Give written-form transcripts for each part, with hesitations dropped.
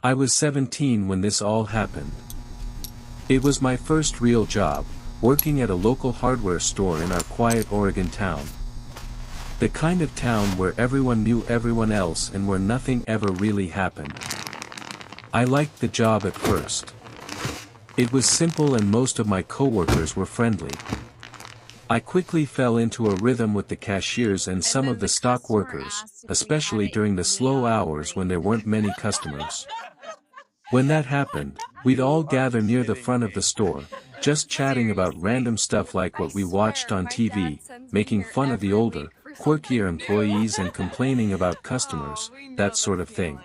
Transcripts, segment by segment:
I was 17 when this all happened. It was my first real job, working at a local hardware store in our quiet Oregon town. The kind of town where everyone knew everyone else and where nothing ever really happened. I liked the job at first. It was simple and most of my coworkers were friendly. I quickly fell into a rhythm with the cashiers and some of the stock workers, especially during the slow hours when there weren't many customers. When that happened, we'd all gather near the front of the store, just chatting about random stuff like what we watched on TV, making fun of the older, quirkier employees and complaining about customers, that sort of thing.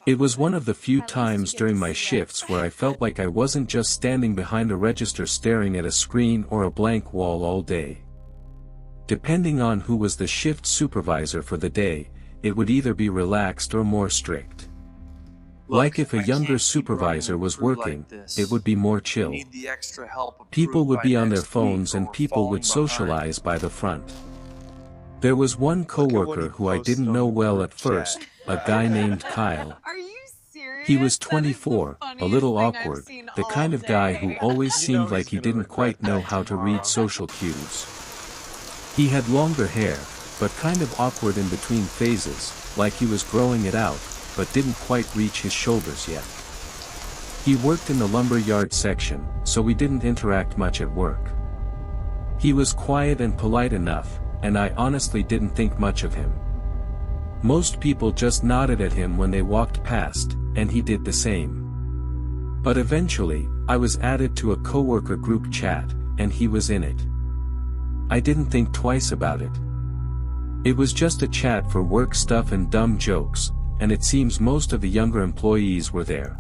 It was one of the few times during my shifts where I felt like I wasn't just standing behind a register staring at a screen or a blank wall all day. Depending on who was the shift supervisor for the day, it would either be relaxed or more strict. Like if a younger supervisor was working, it would be more chill. People would be on their phones and people would socialize by the front. There was one coworker who I didn't know well at first, a guy named Kyle. He was 24, a little awkward, the kind of guy who always seemed like he didn't quite know how to read social cues. He had longer hair, but kind of awkward in between phases, like he was growing it out, but didn't quite reach his shoulders yet. He worked in the lumber yard section, so we didn't interact much at work. He was quiet and polite enough, and I honestly didn't think much of him. Most people just nodded at him when they walked past, and he did the same. But eventually, I was added to a coworker group chat, and he was in it. I didn't think twice about it. It was just a chat for work stuff and dumb jokes, and it seems most of the younger employees were there.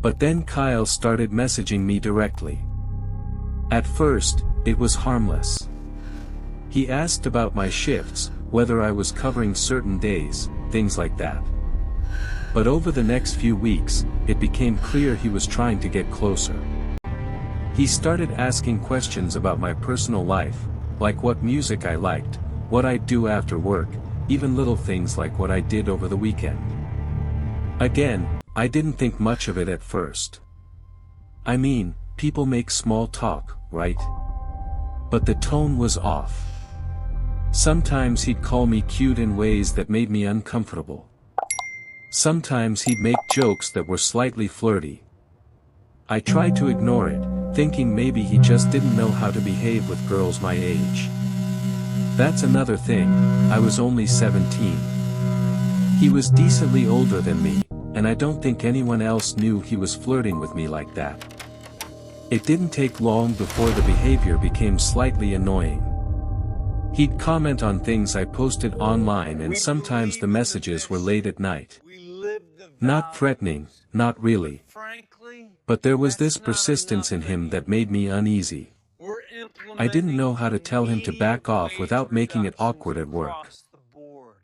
But then Kyle started messaging me directly. At first, it was harmless. He asked about my shifts, whether I was covering certain days, things like that. But over the next few weeks, it became clear he was trying to get closer. He started asking questions about my personal life, like what music I liked, what I'd do after work, even little things like what I did over the weekend. Again, I didn't think much of it at first. I mean, people make small talk, right? But the tone was off. Sometimes he'd call me cute in ways that made me uncomfortable. Sometimes he'd make jokes that were slightly flirty. I tried to ignore it, thinking maybe he just didn't know how to behave with girls my age. That's another thing, I was only 17. He was decently older than me, and I don't think anyone else knew he was flirting with me like that. It didn't take long before the behavior became slightly annoying. He'd comment on things I posted online and sometimes the messages were late at night. Not threatening, not really. But there was this persistence in him that made me uneasy. I didn't know how to tell him to back off without making it awkward at work.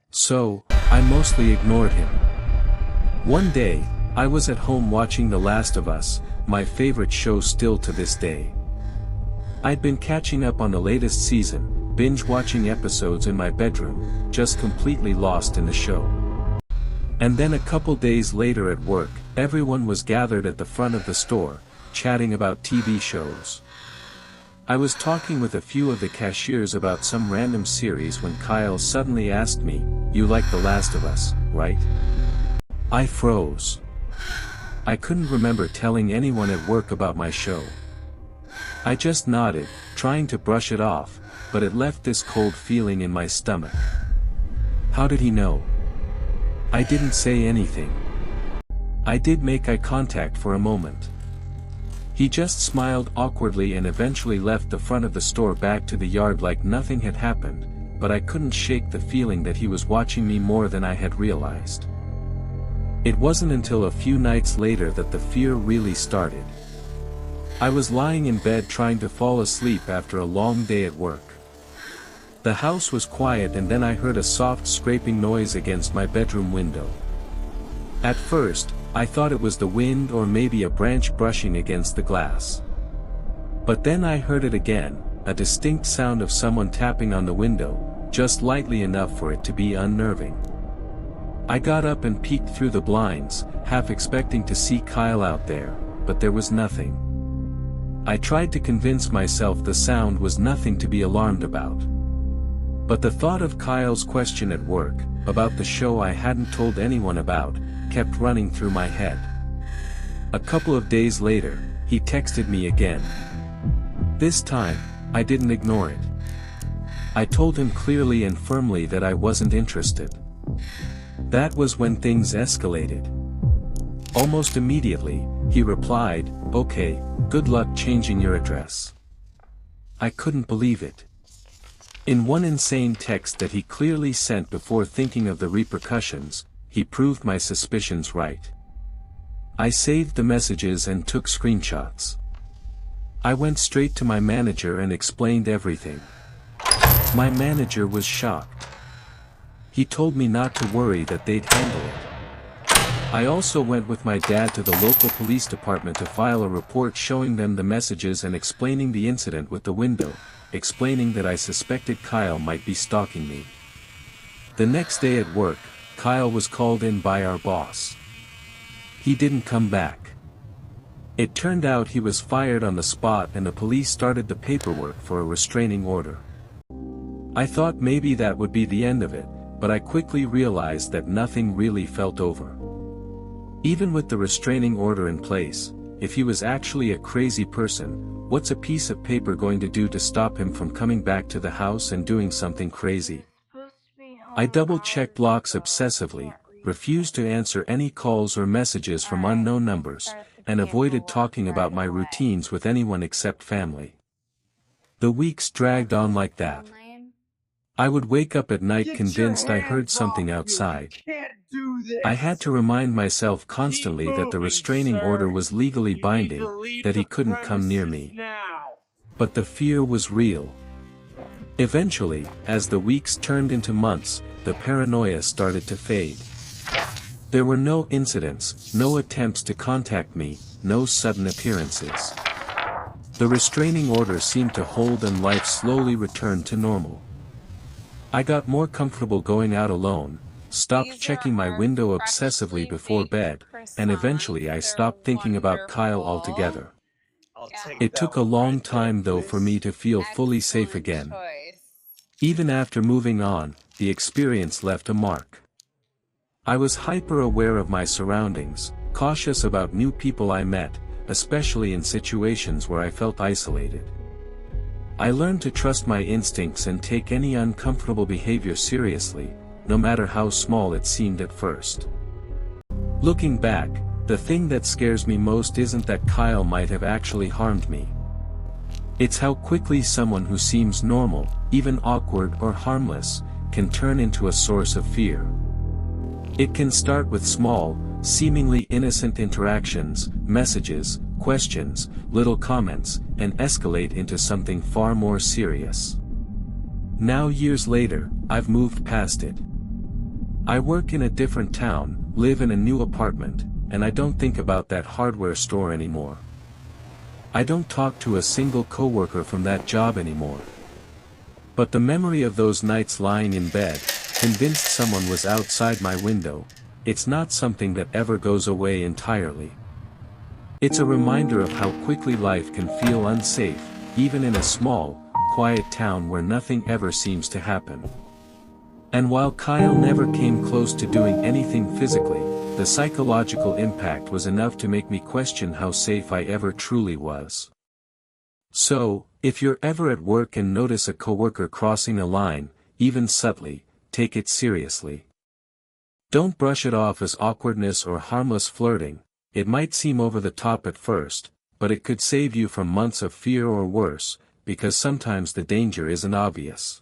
So, I mostly ignored him. One day, I was at home watching The Last of Us, my favorite show still to this day. I'd been catching up on the latest season, binge-watching episodes in my bedroom, just completely lost in the show. And then a couple days later at work, everyone was gathered at the front of the store, chatting about TV shows. I was talking with a few of the cashiers about some random series when Kyle suddenly asked me, "You like The Last of Us, right?" I froze. I couldn't remember telling anyone at work about my show. I just nodded, trying to brush it off, but it left this cold feeling in my stomach. How did he know? I didn't say anything. I did make eye contact for a moment. He just smiled awkwardly and eventually left the front of the store back to the yard like nothing had happened, but I couldn't shake the feeling that he was watching me more than I had realized. It wasn't until a few nights later that the fear really started. I was lying in bed trying to fall asleep after a long day at work. The house was quiet and then I heard a soft scraping noise against my bedroom window. At first, I thought it was the wind or maybe a branch brushing against the glass. But then I heard it again, a distinct sound of someone tapping on the window, just lightly enough for it to be unnerving. I got up and peeked through the blinds, half expecting to see Kyle out there, but there was nothing. I tried to convince myself the sound was nothing to be alarmed about. But the thought of Kyle's question at work, about the show I hadn't told anyone about, kept running through my head. A couple of days later, he texted me again. This time, I didn't ignore it. I told him clearly and firmly that I wasn't interested. That was when things escalated. Almost immediately, he replied, "Okay, good luck changing your address." I couldn't believe it. In one insane text that he clearly sent before thinking of the repercussions, he proved my suspicions right. I saved the messages and took screenshots. I went straight to my manager and explained everything. My manager was shocked. He told me not to worry, that they'd handle it. I also went with my dad to the local police department to file a report showing them the messages and explaining the incident with the window, explaining that I suspected Kyle might be stalking me. The next day at work, Kyle was called in by our boss. He didn't come back. It turned out he was fired on the spot and the police started the paperwork for a restraining order. I thought maybe that would be the end of it, but I quickly realized that nothing really felt over. Even with the restraining order in place, if he was actually a crazy person, what's a piece of paper going to do to stop him from coming back to the house and doing something crazy? I double-checked locks obsessively, refused to answer any calls or messages from unknown numbers, and avoided talking about my routines with anyone except family. The weeks dragged on like that. I would wake up at night convinced I heard something outside. I had to remind myself constantly that the restraining order was legally binding, that he couldn't come near me. But the fear was real. Eventually, as the weeks turned into months, the paranoia started to fade. There were no incidents, no attempts to contact me, no sudden appearances. The restraining order seemed to hold and life slowly returned to normal. I got more comfortable going out alone, stopped checking my window obsessively before bed, and eventually I stopped thinking about Kyle altogether. It took a long time though for me to feel fully safe again. Even after moving on, the experience left a mark. I was hyper-aware of my surroundings, cautious about new people I met, especially in situations where I felt isolated. I learned to trust my instincts and take any uncomfortable behavior seriously, no matter how small it seemed at first. Looking back, the thing that scares me most isn't that Kyle might have actually harmed me. It's how quickly someone who seems normal, even awkward or harmless, can turn into a source of fear. It can start with small, seemingly innocent interactions, messages, questions, little comments, and escalate into something far more serious. Now years later, I've moved past it. I work in a different town, live in a new apartment, and I don't think about that hardware store anymore. I don't talk to a single coworker from that job anymore. But the memory of those nights lying in bed, convinced someone was outside my window, it's not something that ever goes away entirely. It's a reminder of how quickly life can feel unsafe, even in a small, quiet town where nothing ever seems to happen. And while Kyle never came close to doing anything physically, the psychological impact was enough to make me question how safe I ever truly was. So, if you're ever at work and notice a coworker crossing a line, even subtly, take it seriously. Don't brush it off as awkwardness or harmless flirting. It might seem over the top at first, but it could save you from months of fear or worse, because sometimes the danger isn't obvious.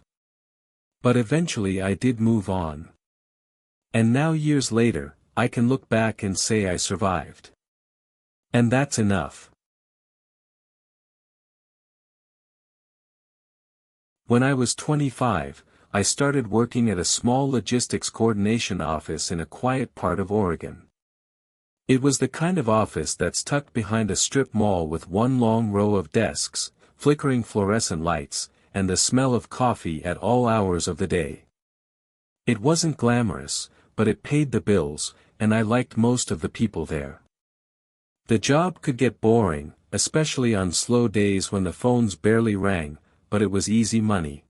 But eventually I did move on. And now years later, I can look back and say I survived. And that's enough. When I was 25, I started working at a small logistics coordination office in a quiet part of Oregon. It was the kind of office that's tucked behind a strip mall with one long row of desks, flickering fluorescent lights, and the smell of coffee at all hours of the day. It wasn't glamorous, but it paid the bills, and I liked most of the people there. The job could get boring, especially on slow days when the phones barely rang, but it was easy money.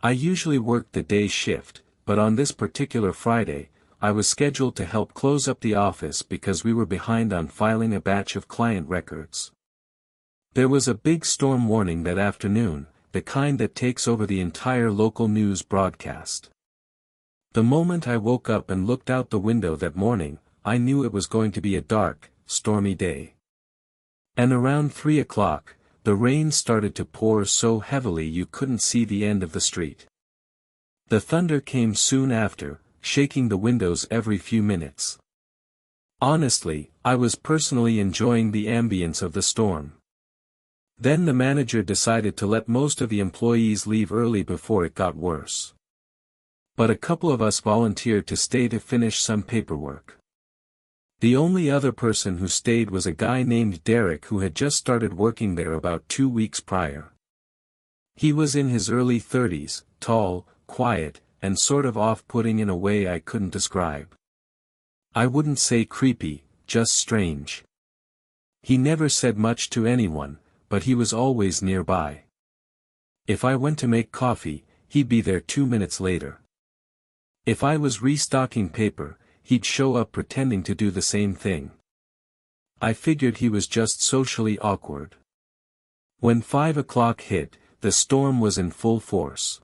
I usually worked the day shift, but on this particular Friday, I was scheduled to help close up the office because we were behind on filing a batch of client records. There was a big storm warning that afternoon, the kind that takes over the entire local news broadcast. The moment I woke up and looked out the window that morning, I knew it was going to be a dark, stormy day. And around 3 o'clock, the rain started to pour so heavily you couldn't see the end of the street. The thunder came soon after, shaking the windows every few minutes. Honestly, I was personally enjoying the ambience of the storm. Then the manager decided to let most of the employees leave early before it got worse. But a couple of us volunteered to stay to finish some paperwork. The only other person who stayed was a guy named Derek who had just started working there about 2 weeks prior. He was in his early 30s, tall, quiet, and sort of off-putting in a way I couldn't describe. I wouldn't say creepy, just strange. He never said much to anyone, but he was always nearby. If I went to make coffee, he'd be there 2 minutes later. If I was restocking paper, he'd show up pretending to do the same thing. I figured he was just socially awkward. When 5 o'clock hit, the storm was in full force.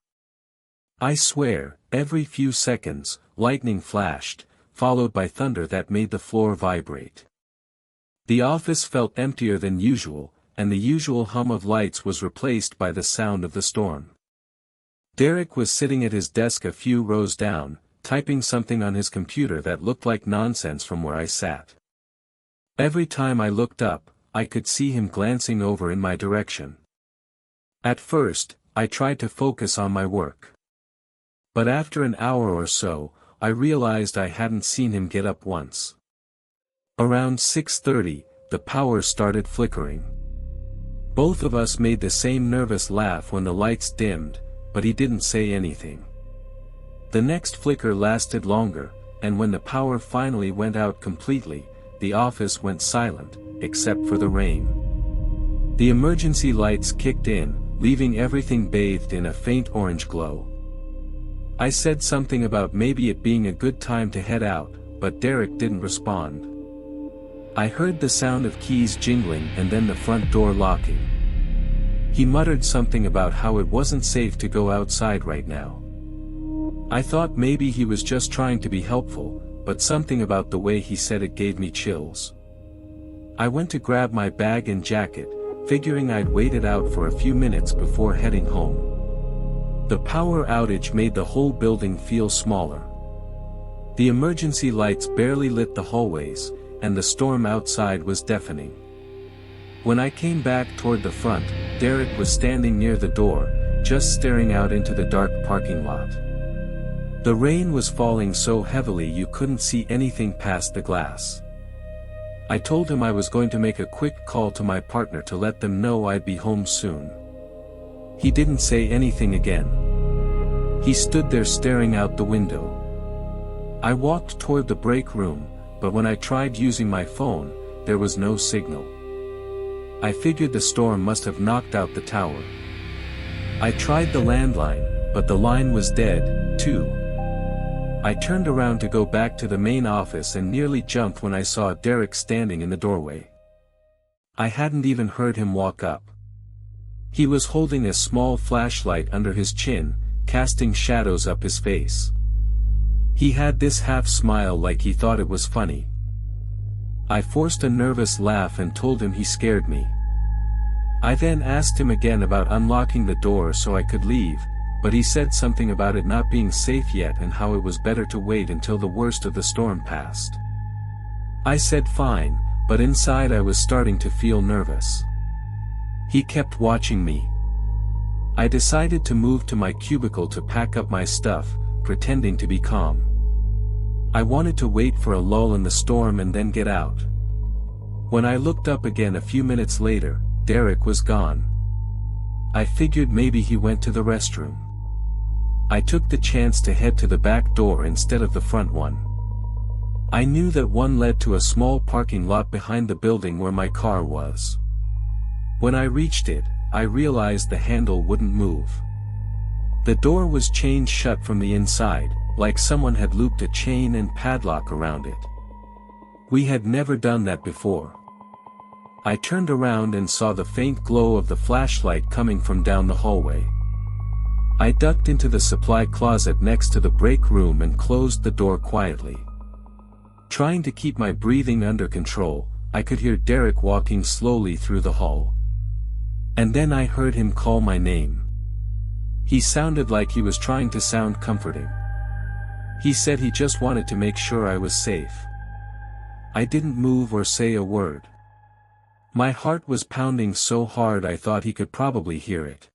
I swear, every few seconds, lightning flashed, followed by thunder that made the floor vibrate. The office felt emptier than usual, and the usual hum of lights was replaced by the sound of the storm. Derek was sitting at his desk a few rows down, typing something on his computer that looked like nonsense from where I sat. Every time I looked up, I could see him glancing over in my direction. At first, I tried to focus on my work. But after an hour or so, I realized I hadn't seen him get up once. Around 6:30, the power started flickering. Both of us made the same nervous laugh when the lights dimmed, but he didn't say anything. The next flicker lasted longer, and when the power finally went out completely, the office went silent, except for the rain. The emergency lights kicked in, leaving everything bathed in a faint orange glow. I said something about maybe it being a good time to head out, but Derek didn't respond. I heard the sound of keys jingling and then the front door locking. He muttered something about how it wasn't safe to go outside right now. I thought maybe he was just trying to be helpful, but something about the way he said it gave me chills. I went to grab my bag and jacket, figuring I'd wait it out for a few minutes before heading home. The power outage made the whole building feel smaller. The emergency lights barely lit the hallways, and the storm outside was deafening. When I came back toward the front, Derek was standing near the door, just staring out into the dark parking lot. The rain was falling so heavily you couldn't see anything past the glass. I told him I was going to make a quick call to my partner to let them know I'd be home soon. He didn't say anything again. He stood there staring out the window. I walked toward the break room, but when I tried using my phone, there was no signal. I figured the storm must have knocked out the tower. I tried the landline, but the line was dead, too. I turned around to go back to the main office and nearly jumped when I saw Derek standing in the doorway. I hadn't even heard him walk up. He was holding a small flashlight under his chin, casting shadows up his face. He had this half-smile like he thought it was funny. I forced a nervous laugh and told him he scared me. I then asked him again about unlocking the door so I could leave, but he said something about it not being safe yet and how it was better to wait until the worst of the storm passed. I said fine, but inside I was starting to feel nervous. He kept watching me. I decided to move to my cubicle to pack up my stuff, pretending to be calm. I wanted to wait for a lull in the storm and then get out. When I looked up again a few minutes later, Derek was gone. I figured maybe he went to the restroom. I took the chance to head to the back door instead of the front one. I knew that one led to a small parking lot behind the building where my car was. When I reached it, I realized the handle wouldn't move. The door was chained shut from the inside, like someone had looped a chain and padlock around it. We had never done that before. I turned around and saw the faint glow of the flashlight coming from down the hallway. I ducked into the supply closet next to the break room and closed the door quietly. Trying to keep my breathing under control, I could hear Derek walking slowly through the hall. And then I heard him call my name. He sounded like he was trying to sound comforting. He said he just wanted to make sure I was safe. I didn't move or say a word. My heart was pounding so hard I thought he could probably hear it.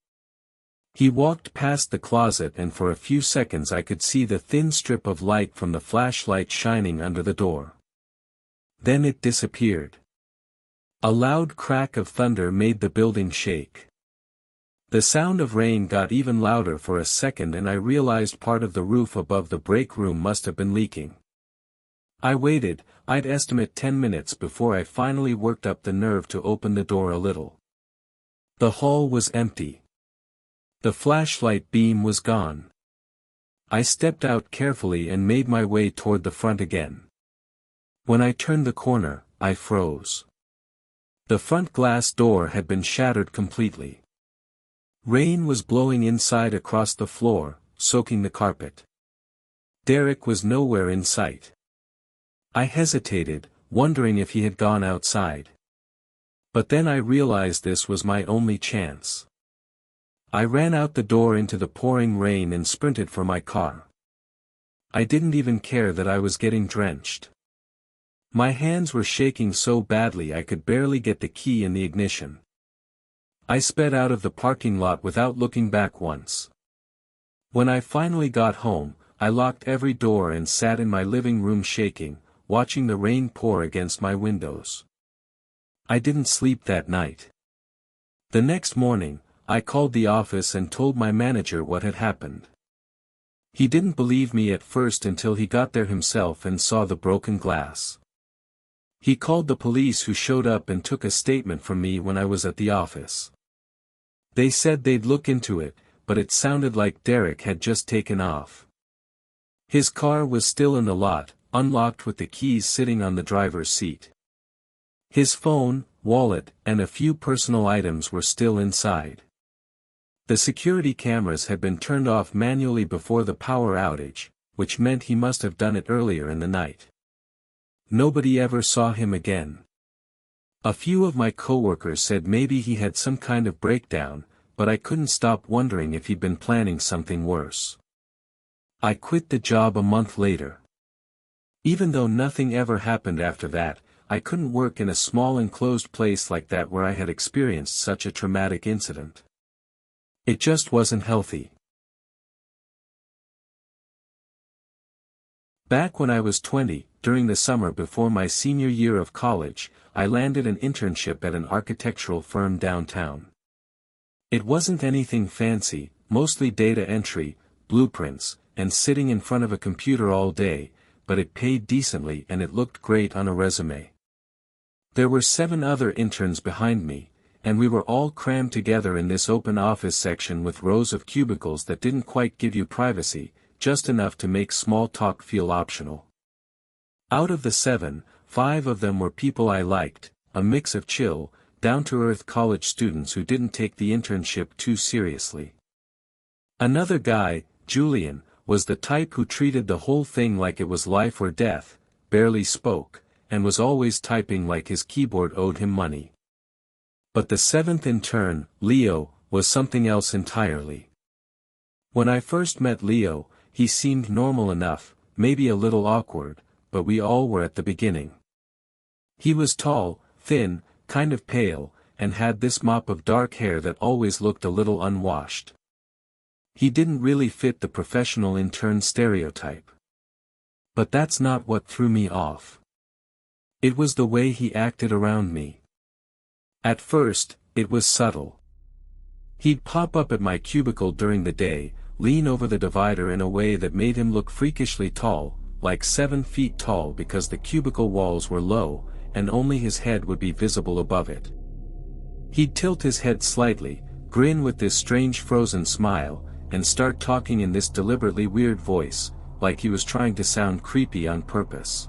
He walked past the closet and for a few seconds I could see the thin strip of light from the flashlight shining under the door. Then it disappeared. A loud crack of thunder made the building shake. The sound of rain got even louder for a second and I realized part of the roof above the break room must have been leaking. I waited, I'd estimate 10 minutes before I finally worked up the nerve to open the door a little. The hall was empty. The flashlight beam was gone. I stepped out carefully and made my way toward the front again. When I turned the corner, I froze. The front glass door had been shattered completely. Rain was blowing inside across the floor, soaking the carpet. Derek was nowhere in sight. I hesitated, wondering if he had gone outside. But then I realized this was my only chance. I ran out the door into the pouring rain and sprinted for my car. I didn't even care that I was getting drenched. My hands were shaking so badly I could barely get the key in the ignition. I sped out of the parking lot without looking back once. When I finally got home, I locked every door and sat in my living room shaking, watching the rain pour against my windows. I didn't sleep that night. The next morning, I called the office and told my manager what had happened. He didn't believe me at first until he got there himself and saw the broken glass. He called the police who showed up and took a statement from me when I was at the office. They said they'd look into it, but it sounded like Derek had just taken off. His car was still in the lot, unlocked with the keys sitting on the driver's seat. His phone, wallet, and a few personal items were still inside. The security cameras had been turned off manually before the power outage, which meant he must have done it earlier in the night. Nobody ever saw him again. A few of my coworkers said maybe he had some kind of breakdown, but I couldn't stop wondering if he'd been planning something worse. I quit the job a month later. Even though nothing ever happened after that, I couldn't work in a small enclosed place like that where I had experienced such a traumatic incident. It just wasn't healthy. Back when I was 20, during the summer before my senior year of college, I landed an internship at an architectural firm downtown. It wasn't anything fancy, mostly data entry, blueprints, and sitting in front of a computer all day, but it paid decently and it looked great on a resume. There were 7 other interns behind me, and we were all crammed together in this open office section with rows of cubicles that didn't quite give you privacy, just enough to make small talk feel optional. Out of the 7, 5 of them were people I liked, a mix of chill, down-to-earth college students who didn't take the internship too seriously. Another guy, Julian, was the type who treated the whole thing like it was life or death, barely spoke, and was always typing like his keyboard owed him money. But the 7th intern, Leo, was something else entirely. When I first met Leo, he seemed normal enough, maybe a little awkward, but we all were at the beginning. He was tall, thin, kind of pale, and had this mop of dark hair that always looked a little unwashed. He didn't really fit the professional intern stereotype. But that's not what threw me off. It was the way he acted around me. At first, it was subtle. He'd pop up at my cubicle during the day, lean over the divider in a way that made him look freakishly tall, like 7 feet tall because the cubicle walls were low, and only his head would be visible above it. He'd tilt his head slightly, grin with this strange frozen smile, and start talking in this deliberately weird voice, like he was trying to sound creepy on purpose.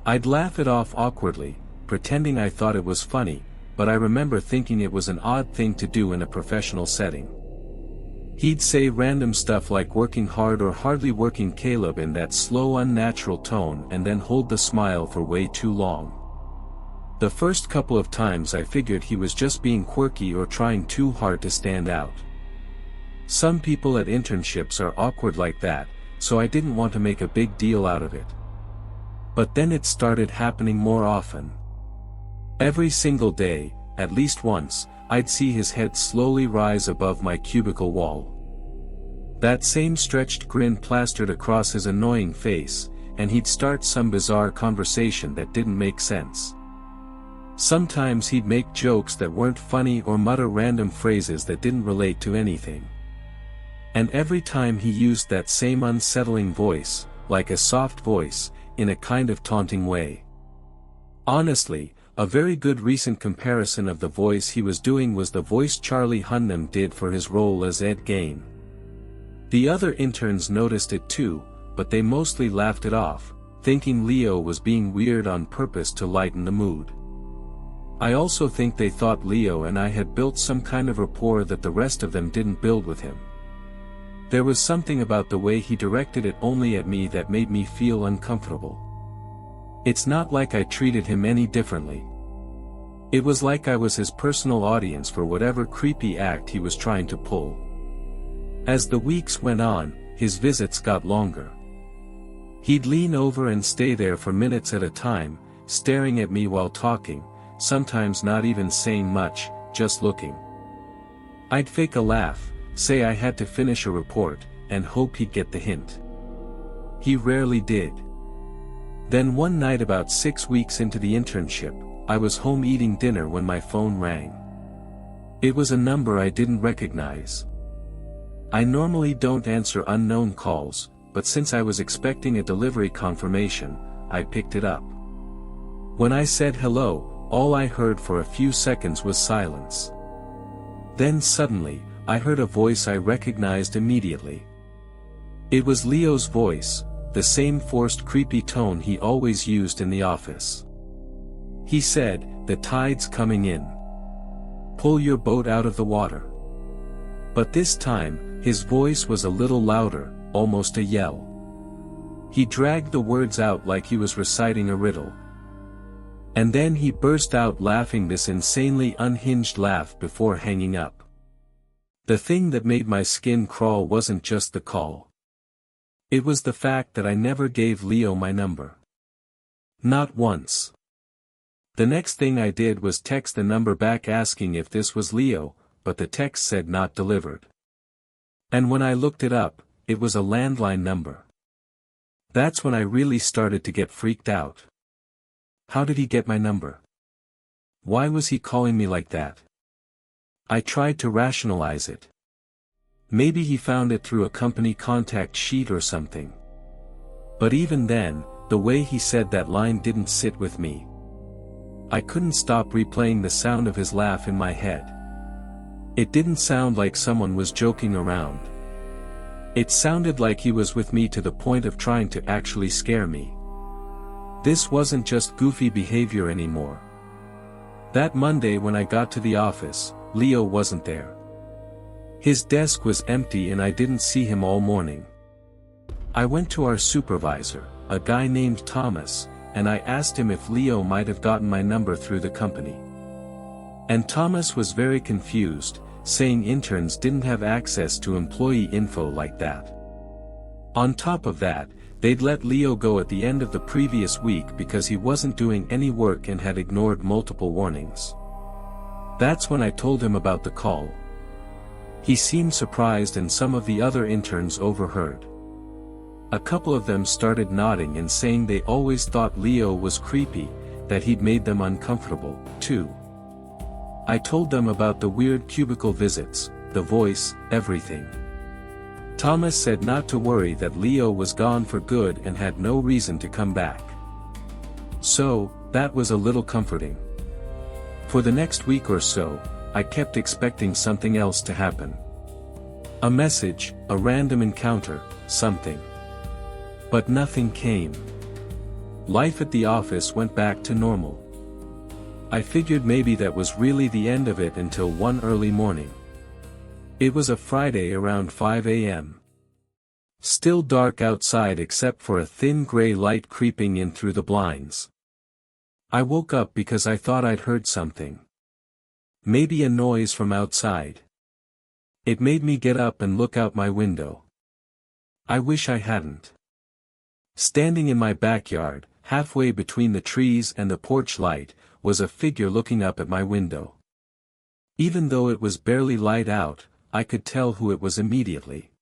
I'd laugh it off awkwardly, pretending I thought it was funny, but I remember thinking it was an odd thing to do in a professional setting. He'd say random stuff like working hard or hardly working Caleb in that slow unnatural tone and then hold the smile for way too long. The first couple of times I figured he was just being quirky or trying too hard to stand out. Some people at internships are awkward like that, so I didn't want to make a big deal out of it. But then it started happening more often. Every single day, at least once, I'd see his head slowly rise above my cubicle wall. That same stretched grin plastered across his annoying face, and he'd start some bizarre conversation that didn't make sense. Sometimes he'd make jokes that weren't funny or mutter random phrases that didn't relate to anything. And every time he used that same unsettling voice, like a soft voice, in a kind of taunting way. Honestly, a very good recent comparison of the voice he was doing was the voice Charlie Hunnam did for his role as Ed Gein. The other interns noticed it too, but they mostly laughed it off, thinking Leo was being weird on purpose to lighten the mood. I also think they thought Leo and I had built some kind of rapport that the rest of them didn't build with him. There was something about the way he directed it only at me that made me feel uncomfortable. It's not like I treated him any differently. It was like I was his personal audience for whatever creepy act he was trying to pull. As the weeks went on, his visits got longer. He'd lean over and stay there for minutes at a time, staring at me while talking, sometimes not even saying much, just looking. I'd fake a laugh, say I had to finish a report, and hope he'd get the hint. He rarely did. Then one night about 6 weeks into the internship, I was home eating dinner when my phone rang. It was a number I didn't recognize. I normally don't answer unknown calls, but since I was expecting a delivery confirmation, I picked it up. When I said hello, all I heard for a few seconds was silence. Then suddenly, I heard a voice I recognized immediately. It was Leo's voice, the same forced creepy tone he always used in the office. He said, "The tide's coming in. Pull your boat out of the water." But this time, his voice was a little louder, almost a yell. He dragged the words out like he was reciting a riddle. And then he burst out laughing this insanely unhinged laugh before hanging up. The thing that made my skin crawl wasn't just the call. It was the fact that I never gave Leo my number. Not once. The next thing I did was text the number back asking if this was Leo, but the text said not delivered. And when I looked it up, it was a landline number. That's when I really started to get freaked out. How did he get my number? Why was he calling me like that? I tried to rationalize it. Maybe he found it through a company contact sheet or something. But even then, the way he said that line didn't sit with me. I couldn't stop replaying the sound of his laugh in my head. It didn't sound like someone was joking around. It sounded like he was with me to the point of trying to actually scare me. This wasn't just goofy behavior anymore. That Monday when I got to the office, Leo wasn't there. His desk was empty and I didn't see him all morning. I went to our supervisor, a guy named Thomas, and I asked him if Leo might have gotten my number through the company. And Thomas was very confused, saying interns didn't have access to employee info like that. On top of that, they'd let Leo go at the end of the previous week because he wasn't doing any work and had ignored multiple warnings. That's when I told him about the call. He seemed surprised and some of the other interns overheard. A couple of them started nodding and saying they always thought Leo was creepy, that he'd made them uncomfortable, too. I told them about the weird cubicle visits, the voice, everything. Thomas said not to worry, that Leo was gone for good and had no reason to come back. So, that was a little comforting. For the next week or so, I kept expecting something else to happen. A message, a random encounter, something. But nothing came. Life at the office went back to normal. I figured maybe that was really the end of it until one early morning. It was a Friday around 5 a.m. Still dark outside except for a thin gray light creeping in through the blinds. I woke up because I thought I'd heard something. Maybe a noise from outside. It made me get up and look out my window. I wish I hadn't. Standing in my backyard, halfway between the trees and the porch light, was a figure looking up at my window. Even though it was barely light out, I could tell who it was immediately.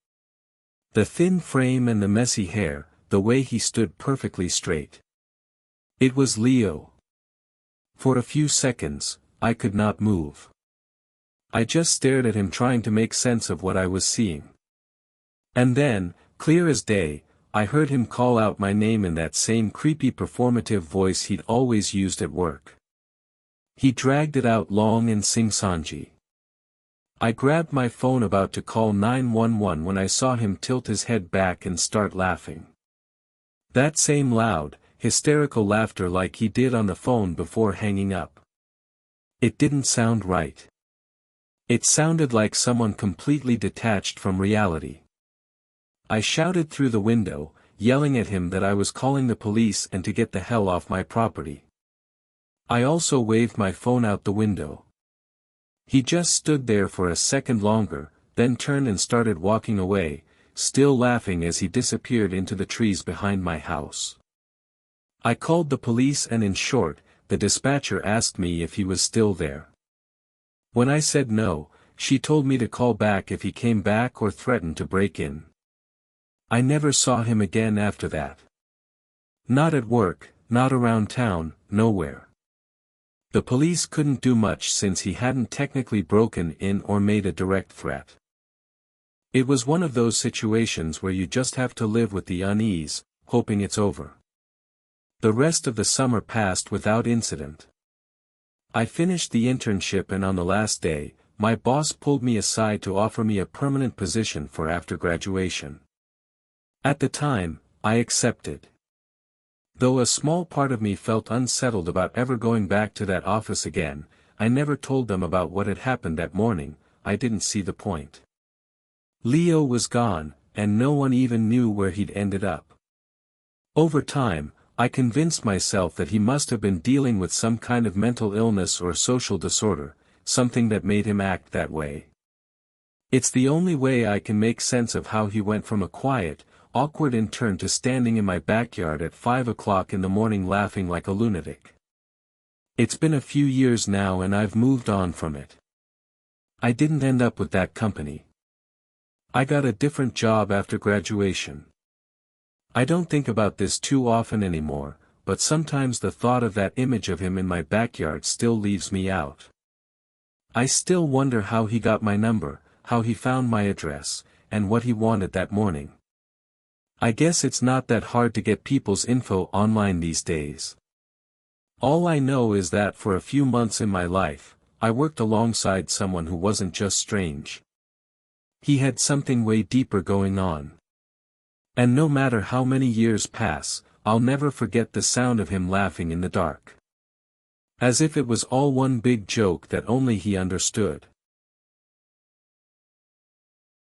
The thin frame and the messy hair, the way he stood perfectly straight. It was Leo. For a few seconds, I could not move. I just stared at him, trying to make sense of what I was seeing. And then, clear as day, I heard him call out my name in that same creepy performative voice he'd always used at work. He dragged it out long and sing-songy. I grabbed my phone, about to call 911, when I saw him tilt his head back and start laughing. That same loud, hysterical laughter like he did on the phone before hanging up. It didn't sound right. It sounded like someone completely detached from reality. I shouted through the window, yelling at him that I was calling the police and to get the hell off my property. I also waved my phone out the window. He just stood there for a second longer, then turned and started walking away, still laughing as he disappeared into the trees behind my house. I called the police, and in short, the dispatcher asked me if he was still there. When I said no, she told me to call back if he came back or threatened to break in. I never saw him again after that. Not at work, not around town, nowhere. The police couldn't do much since he hadn't technically broken in or made a direct threat. It was one of those situations where you just have to live with the unease, hoping it's over. The rest of the summer passed without incident. I finished the internship, and on the last day, my boss pulled me aside to offer me a permanent position for after graduation. At the time, I accepted. Though a small part of me felt unsettled about ever going back to that office again, I never told them about what had happened that morning. I didn't see the point. Leo was gone, and no one even knew where he'd ended up. Over time, I convinced myself that he must have been dealing with some kind of mental illness or social disorder, something that made him act that way. It's the only way I can make sense of how he went from a quiet, awkward intern to standing in my backyard at 5 o'clock in the morning laughing like a lunatic. It's been a few years now and I've moved on from it. I didn't end up with that company. I got a different job after graduation. I don't think about this too often anymore, but sometimes the thought of that image of him in my backyard still leaves me out. I still wonder how he got my number, how he found my address, and what he wanted that morning. I guess it's not that hard to get people's info online these days. All I know is that for a few months in my life, I worked alongside someone who wasn't just strange. He had something way deeper going on. And no matter how many years pass, I'll never forget the sound of him laughing in the dark. As if it was all one big joke that only he understood.